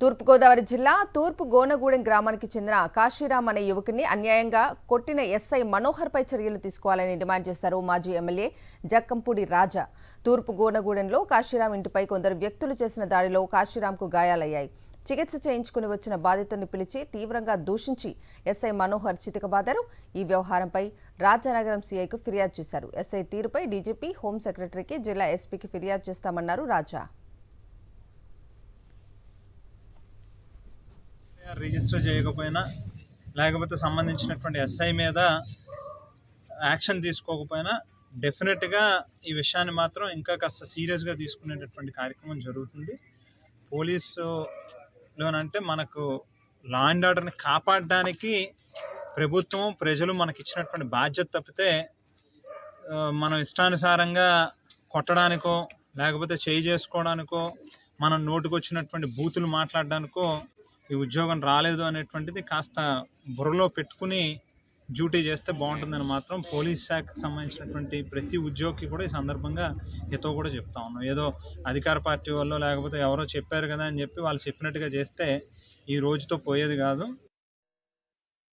తూర్పుగోదావరి జిల్లా తూర్పు గోనగూడెం గ్రామానికి చెందిన కాశీరామ్ అనే యువకుని అన్యాయంగా కొట్టిన ఎస్ఐ మనోహర్పై చర్యలు తీసుకోవాలని డిమాండ్ చేశారు మాజీ ఎమ్మెల్యే జక్కంపూడి రాజా. తూర్పు గోనగూడెంలో కాశీరామ్ ఇంటిపై కొందరు వ్యక్తులు చేసిన దాడిలో కాశీరామ్కు గాయాలయ్యాయి. చికిత్స చేయించుకుని వచ్చిన బాధితుడిని పిలిచి తీవ్రంగా దూషించి ఎస్ఐ మనోహర్ చితకబాదారు. ఈ వ్యవహారంపై రాజానగరం సీఐకు ఫిర్యాదు చేశారు. ఎస్ఐ తీరుపై డీజీపీ, హోం సెక్రటరీకి, జిల్లా ఎస్పీకి ఫిర్యాదు చేస్తామన్నారు రాజా. రిజిస్టర్ చేయకపోయినా లేకపోతే సంబంధించినటువంటి ఎస్ఐ మీద యాక్షన్ తీసుకోకపోయినా డెఫినెట్గా ఈ విషయాన్ని మాత్రం ఇంకా కాస్త సీరియస్గా తీసుకునేటటువంటి కార్యక్రమం జరుగుతుంది. పోలీసులోనంటే మనకు లా అండ్ ఆర్డర్ని కాపాడడానికి ప్రభుత్వం, ప్రజలు మనకి ఇచ్చినటువంటి బాధ్యత తప్పితే మనం ఇష్టానుసారంగా కొట్టడానికో లేకపోతే చేయి చేసుకోవడానికో మనం నోటుకొచ్చినటువంటి బూతులు మాట్లాడడానికో ఈ ఉద్యోగం రాలేదు అనేటువంటిది కాస్త బుర్రలో పెట్టుకుని డ్యూటీ చేస్తే బాగుంటుందని మాత్రం పోలీస్ శాఖకు సంబంధించినటువంటి ప్రతి ఉద్యోగికి కూడా ఈ సందర్భంగా హితో కూడా చెప్తా ఉన్నాం. ఏదో అధికార పార్టీ వాళ్ళు లేకపోతే ఎవరో చెప్పారు కదా అని చెప్పి వాళ్ళు చెప్పినట్టుగా చేస్తే ఈ రోజుతో పోయేది కాదు.